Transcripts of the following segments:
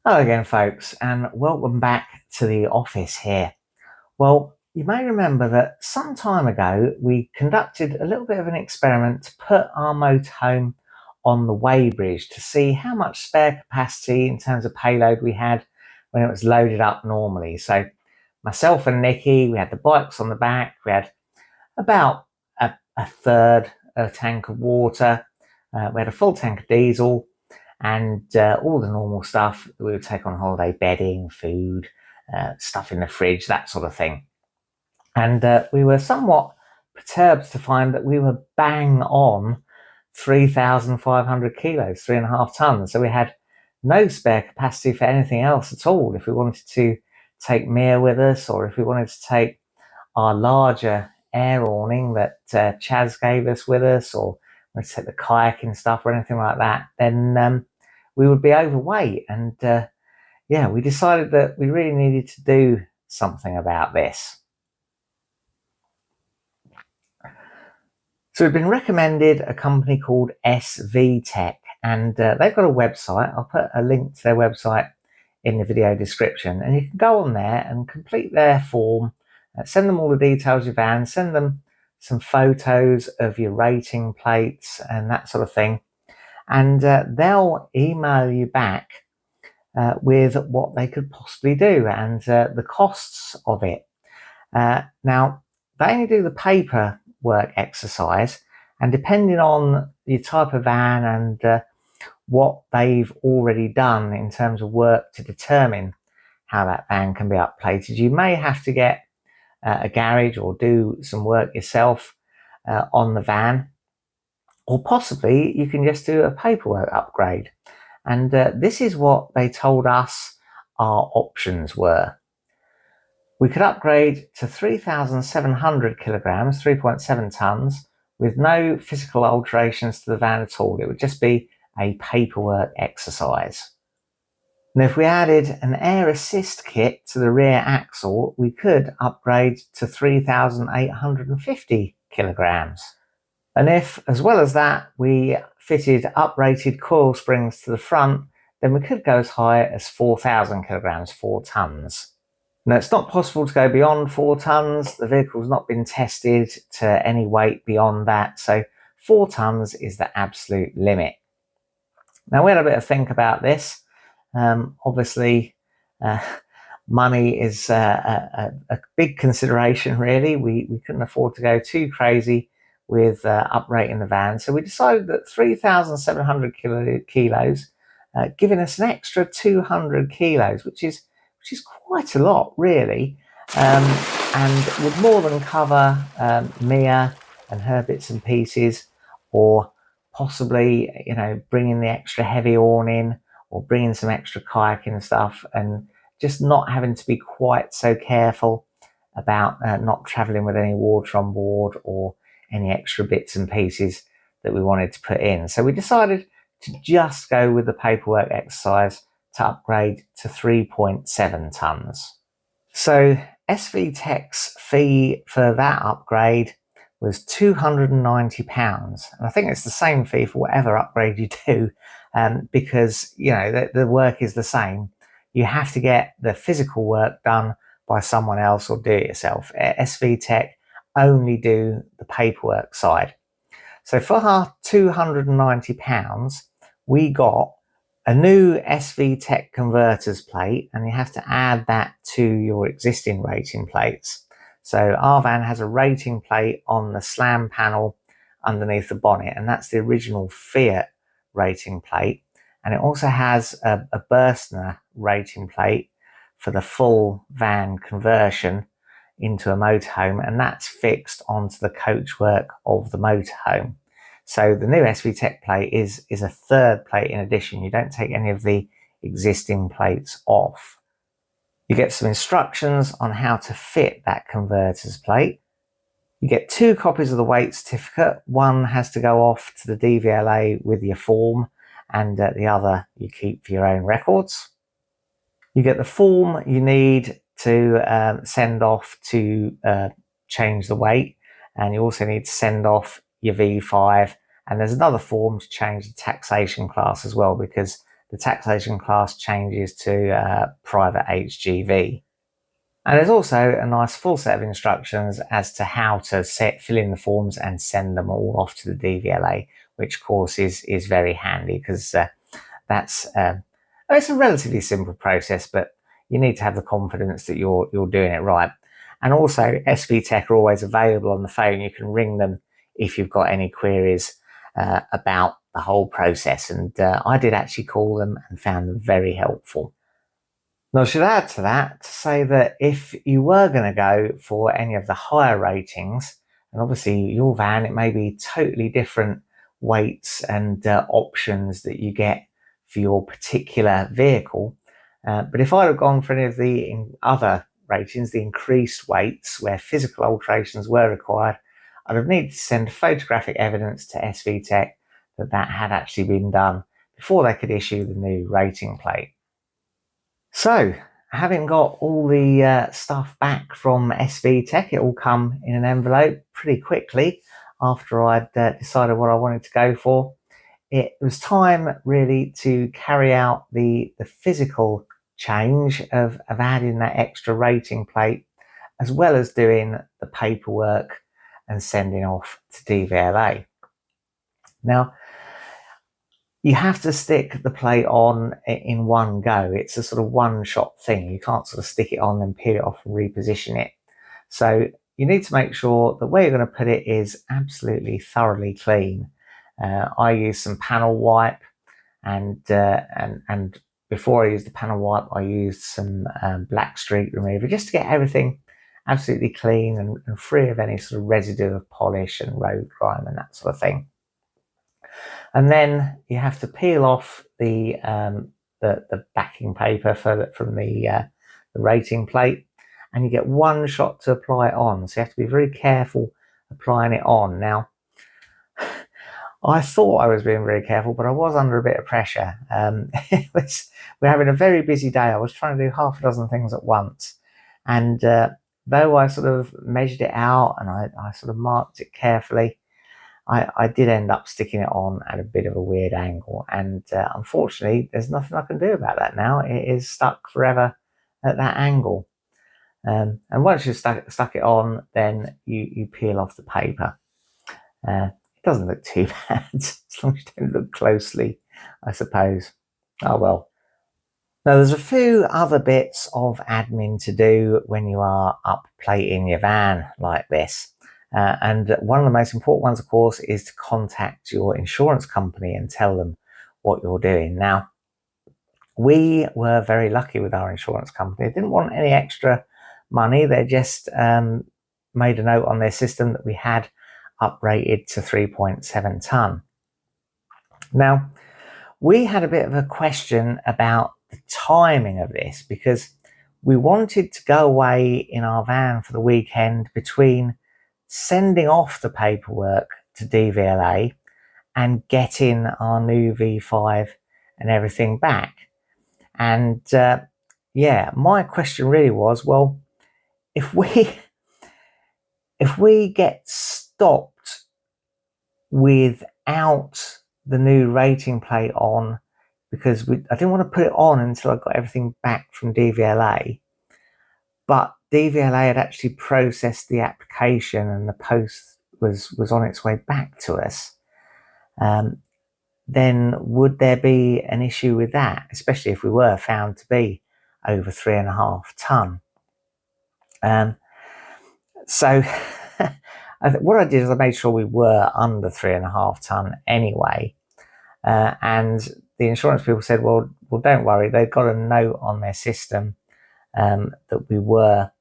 Hello again, folks, and welcome back to the office here. Well, you may remember that some time ago we conducted a little bit of an experiment to put our motorhome on the weighbridge to see how much spare capacity in terms of payload we had when it was loaded up normally. So myself and Nikki, we had the bikes on the back, we had about a third of a tank of water, we had a full tank of diesel, and all the normal stuff that we would take on holiday: bedding, food, stuff in the fridge, that sort of thing. And we were somewhat perturbed to find that we were bang on 3,500 kilos, 3.5 tons. So we had no spare capacity for anything else at all. If we wanted to take Mia with us, or if we wanted to take our larger air awning that Chaz gave us with us, or let's take the kayaking stuff or anything like that, then we would be overweight. And yeah, we decided that we really needed to do something about this. So we've been recommended a company called SVTech, and they've got a website. I'll put a link to their website in the video description, and you can go on there and complete their form, send them all the details of your van, send them some photos of your rating plates and that sort of thing, and they'll email you back with what they could possibly do and the costs of it. Now, they only do the paperwork exercise, and depending on your type of van and what they've already done in terms of work to determine how that van can be upplated, you may have to get a garage or do some work yourself on the van, or possibly you can just do a paperwork upgrade. And this is what they told us our options were. We could upgrade to 3,700 kilograms, 3.7 tons, with no physical alterations to the van at all. It would just be a paperwork exercise. And if we added an air assist kit to the rear axle, we could upgrade to 3,850 kilograms. And if, as well as that, we fitted uprated coil springs to the front, then we could go as high as 4,000 kilograms, 4 tons. Now, it's not possible to go beyond 4 tons. The vehicle's not been tested to any weight beyond that, so 4 tons is the absolute limit. Now, we had a bit of think about this. Obviously, money is a big consideration, really. We couldn't afford to go too crazy with uprating the van, so we decided that 3,700 kilos, giving us an extra 200 kilos, which is quite a lot, really, and would more than cover Mia and her bits and pieces, or possibly, you know, bringing the extra heavy awning or bringing some extra kayaking stuff, and just not having to be quite so careful about not traveling with any water on board or any extra bits and pieces that we wanted to put in. So we decided to just go with the paperwork exercise to upgrade to 3.7 tons. So SVTech's fee for that upgrade was £290, and I think it's the same fee for whatever upgrade you do, because, you know, the work is the same. You have to get the physical work done by someone else or do it yourself. SVTech only do the paperwork side. So for our £290, we got a new SVTech converters plate, and you have to add that to your existing rating plates. So our van has a rating plate on the slam panel underneath the bonnet, and that's the original Fiat rating plate. And it also has a Burstner rating plate for the full van conversion into a motorhome, and that's fixed onto the coachwork of the motorhome. So the new SVTech plate is a third plate in addition. You don't take any of the existing plates off. You get some instructions on how to fit that converter's plate. You get 2 copies of the weight certificate. One has to go off to the DVLA with your form, and the other you keep for your own records. You get the form you need to send off to change the weight, and you also need to send off your V5, and there's another form to change the taxation class as well, because the taxation class changes to private HGV. And there's also a nice full set of instructions as to how to fill in the forms and send them all off to the DVLA, which of course is very handy, because that's it's a relatively simple process, but you need to have the confidence that you're doing it right. And also, SVTech are always available on the phone. You can ring them if you've got any queries about the whole process. And I did actually call them and found them very helpful. Now, I should add to that to say that if you were going to go for any of the higher ratings, and obviously your van, it may be totally different weights and options that you get for your particular vehicle. But if I'd have gone for any of the other ratings, the increased weights where physical alterations were required, I'd have needed to send photographic evidence to SVTech that that had actually been done before they could issue the new rating plate. So, having got all the stuff back from SVTech, it all come in an envelope pretty quickly after I'd decided what I wanted to go for. It was time really to carry out the physical change of adding that extra rating plate, as well as doing the paperwork and sending off to DVLA. Now, you have to stick the plate on in one go. It's a sort of one-shot thing. You can't sort of stick it on and peel it off and reposition it. So you need to make sure that where you're going to put it is absolutely thoroughly clean. I use some panel wipe, and before I used the panel wipe, I used some black streak remover just to get everything absolutely clean and free of any sort of residue of polish and road grime and that sort of thing. And then you have to peel off the backing paper from the rating plate, and you get one shot to apply it on. So you have to be very careful applying it on. Now, I thought I was being very careful, but I was under a bit of pressure. We're having a very busy day. I was trying to do half a dozen things at once. And though I sort of measured it out and I sort of marked it carefully, I did end up sticking it on at a bit of a weird angle. And unfortunately, there's nothing I can do about that now. It is stuck forever at that angle. And once you've stuck it on, then you peel off the paper. It doesn't look too bad, as long as you don't look closely, I suppose. Oh well. Now, there's a few other bits of admin to do when you are upplating your van like this. And one of the most important ones, of course, is to contact your insurance company and tell them what you're doing. Now, we were very lucky with our insurance company. They didn't want any extra money. They just made a note on their system that we had uprated to 3.7 ton. Now, we had a bit of a question about the timing of this, because we wanted to go away in our van for the weekend between sending off the paperwork to DVLA and getting our new V5 and everything back. And yeah, my question really was, well, if we get stopped without the new rating plate on, because I didn't want to put it on until I got everything back from DVLA, but DVLA had actually processed the application and the post was on its way back to us, then would there be an issue with that, especially if we were found to be over 3.5 ton? So what I did is I made sure we were under 3.5 ton anyway, and the insurance people said, well, don't worry, they've got a note on their system that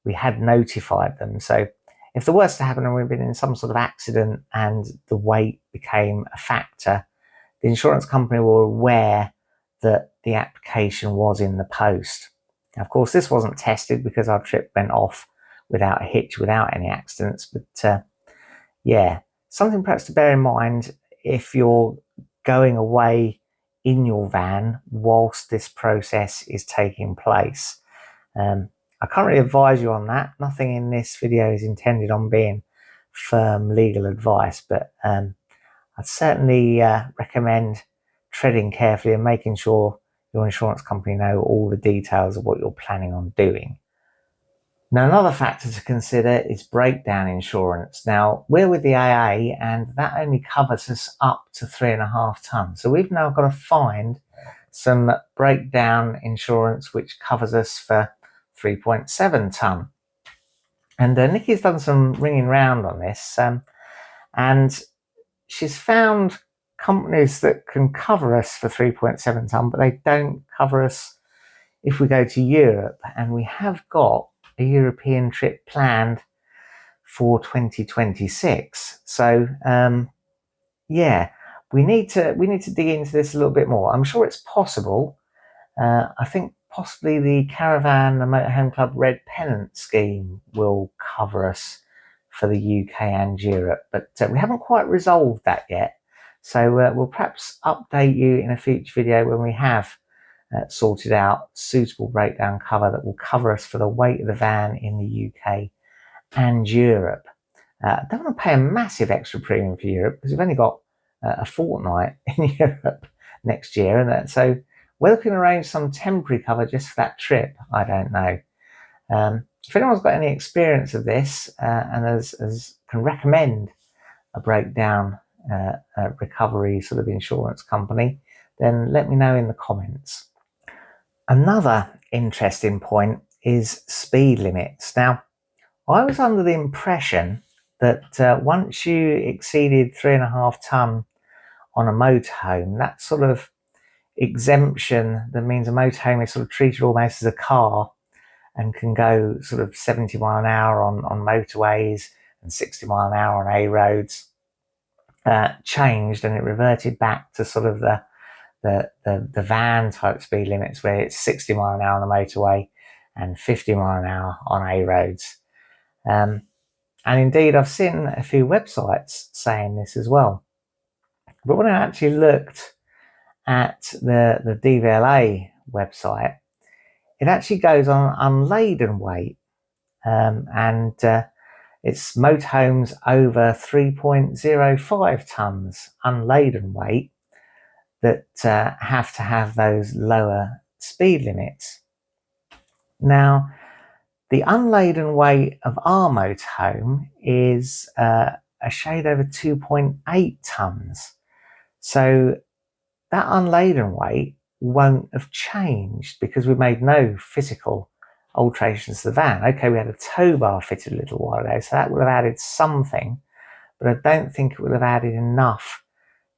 we had notified them. So if the worst had happened and we'd been in some sort of accident and the weight became a factor, the insurance company were aware that the application was in the post. Now, of course, this wasn't tested because our trip went off without a hitch, without any accidents. But yeah, something perhaps to bear in mind if you're going away in your van whilst this process is taking place. I can't really advise you on that. Nothing in this video is intended on being firm legal advice, but I'd certainly recommend treading carefully and making sure your insurance company know all the details of what you're planning on doing. Now, another factor to consider is breakdown insurance. Now, we're with the AA and that only covers us up to 3.5 tons. So we've now got to find some breakdown insurance which covers us for 3.7 ton. And Nikki's done some ringing round on this, and she's found companies that can cover us for 3.7 ton, but they don't cover us if we go to Europe. And we have got a European trip planned for 2026. So yeah, we need to dig into this a little bit more. I'm sure it's possible. I think possibly the Caravan and Motorhome Club Red Pennant scheme will cover us for the UK and Europe, but we haven't quite resolved that yet. So we'll perhaps update you in a future video when we have sorted out suitable breakdown cover that will cover us for the weight of the van in the UK and Europe. I don't want to pay a massive extra premium for Europe because we've only got a fortnight in Europe next year, and so whether we can arrange some temporary cover just for that trip, I don't know. If anyone's got any experience of this and can recommend a breakdown recovery sort of insurance company, then let me know in the comments. Another interesting point is speed limits. Now, I was under the impression that once you exceeded 3.5 ton on a motorhome, that sort of exemption, that means a motorhome is sort of treated almost as a car and can go sort of 70 mile an hour on motorways and 60 mile an hour on A roads, changed, and it reverted back to sort of the van type speed limits where it's 60 mile an hour on a motorway and 50 mile an hour on A roads. And indeed, I've seen a few websites saying this as well. But when I actually looked at the DVLA website, it actually goes on unladen weight, and it's motorhomes over 3.05 tons unladen weight that have to have those lower speed limits. Now, the unladen weight of our motorhome is a shade over 2.8 tons. So that unladen weight won't have changed because we made no physical alterations to the van. Okay, we had a tow bar fitted a little while ago, so that would have added something, but I don't think it would have added enough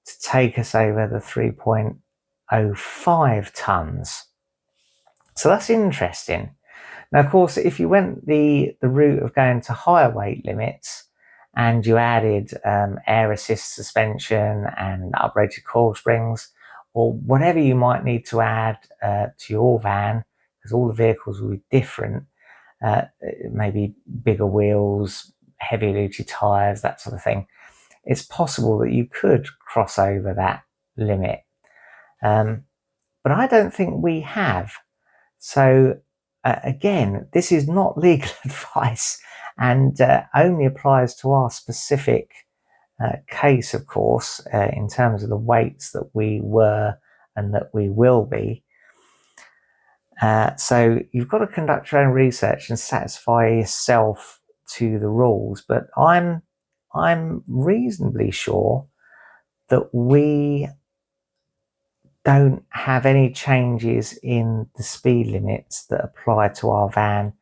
to take us over the 3.05 tons. So that's interesting. Now, of course, if you went the route of going to higher weight limits and you added air assist suspension and uprated coil springs, or whatever you might need to add to your van, because all the vehicles will be different, maybe bigger wheels, heavier duty tyres, that sort of thing, it's possible that you could cross over that limit. But I don't think we have. So again, this is not legal advice and only applies to our specific case, of course, in terms of the weights that we were and that we will be. So you've got to conduct your own research and satisfy yourself to the rules, but I'm reasonably sure that we don't have any changes in the speed limits that apply to our van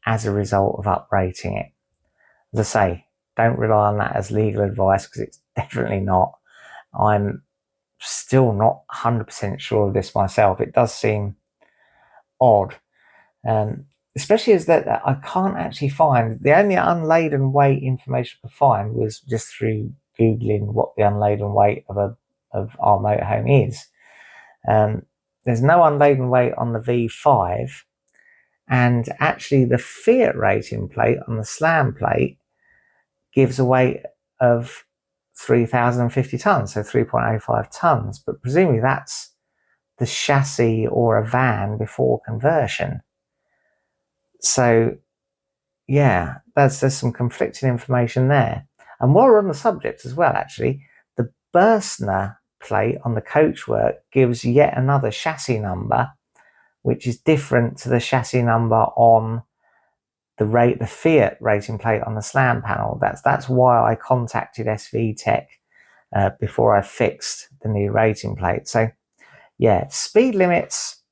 as a result of uprating it. As I say, don't rely on that as legal advice because it's definitely not. I'm still not 100% sure of this myself. It does seem odd, especially as that I can't actually find, the only unladen weight information I could find was just through Googling what the unladen weight of our motorhome is. There's no unladen weight on the V5, and actually the Fiat rating plate on the slam plate gives a weight of 3,050 tons, so 3.05 tons, but presumably that's the chassis or a van before conversion. So yeah, there's some conflicting information there. And while we're on the subject as well, actually, the Berstner plate on the coachwork gives yet another chassis number, which is different to the chassis number on the Fiat rating plate on the slam panel. That's why I contacted SVTech before I fixed the new rating plate. So yeah, speed limits.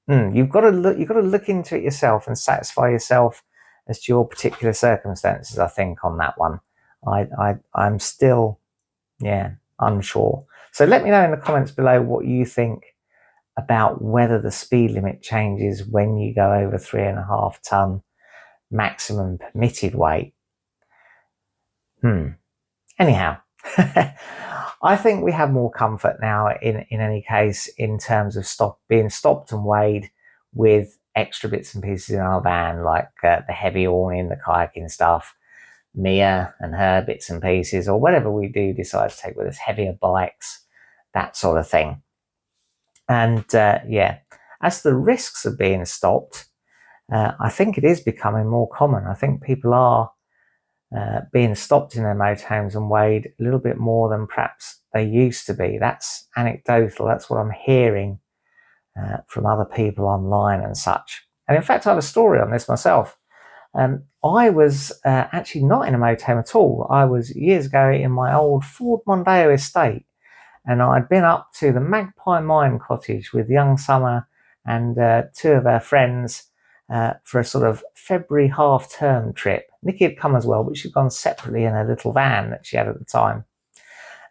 You've got to look into it yourself and satisfy yourself as to your particular circumstances. I think on that one, I'm still unsure. So let me know in the comments below what you think about whether the speed limit changes when you go over 3.5 ton maximum permitted weight. Anyhow, I think we have more comfort now in any case in terms of being stopped and weighed with extra bits and pieces in our van, like the heavy awning, the kayaking stuff, Mia and her bits and pieces, or whatever we do decide to take with us, heavier bikes, that sort of thing. And as the risks of being stopped, I think it is becoming more common. I think people are being stopped in their motorhomes and weighed a little bit more than perhaps they used to be. That's anecdotal. That's what I'm hearing from other people online and such. And in fact, I have a story on this myself. I was actually not in a motorhome at all. I was years ago in my old Ford Mondeo estate, and I'd been up to the Magpie Mine cottage with young Summer and 2 of her friends for a sort of February half-term trip. Nikki had come as well, but she'd gone separately in a little van that she had at the time.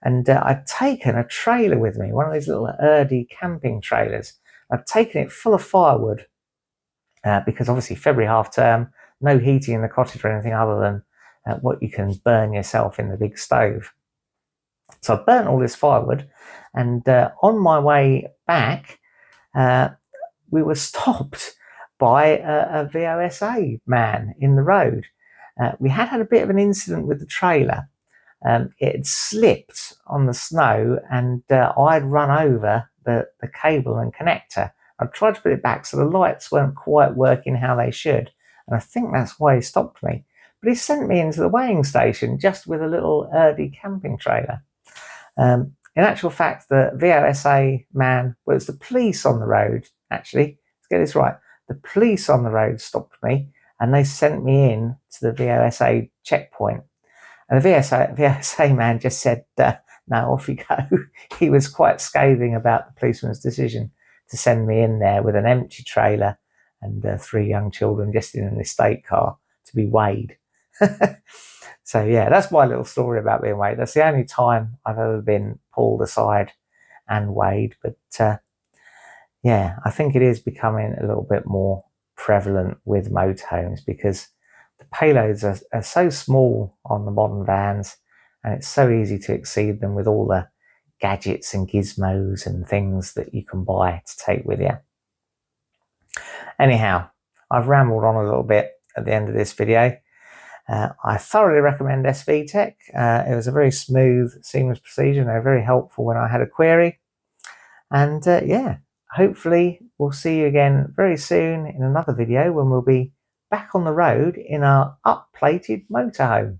And I'd taken a trailer with me, one of these little Erdy camping trailers. I'd taken it full of firewood because obviously February half-term, no heating in the cottage or anything other than what you can burn yourself in the big stove. So I burnt all this firewood, and on my way back, we were stopped by a VOSA man in the road. We had a bit of an incident with the trailer. It had slipped on the snow, and I'd run over the cable and connector. I tried to put it back so the lights weren't quite working how they should, and I think that's why he stopped me. But he sent me into the weighing station just with a little Erdy camping trailer. In actual fact, the VOSA man, well, it was the police on the road, actually. Let's get this right. The police on the road stopped me, and they sent me in to the VOSA checkpoint. And the VOSA man just said, no, off you go. He was quite scathing about the policeman's decision to send me in there with an empty trailer and 3 young children just in an estate car to be weighed. So yeah, that's my little story about being weighed. That's the only time I've ever been pulled aside and weighed. But yeah, I think it is becoming a little bit more prevalent with motorhomes because the payloads are so small on the modern vans, and it's so easy to exceed them with all the gadgets and gizmos and things that you can buy to take with you. Anyhow, I've rambled on a little bit at the end of this video. I thoroughly recommend SVTech. It was a very smooth, seamless procedure, and they're very helpful when I had a query. And yeah, hopefully we'll see you again very soon in another video when we'll be back on the road in our up-plated motorhome.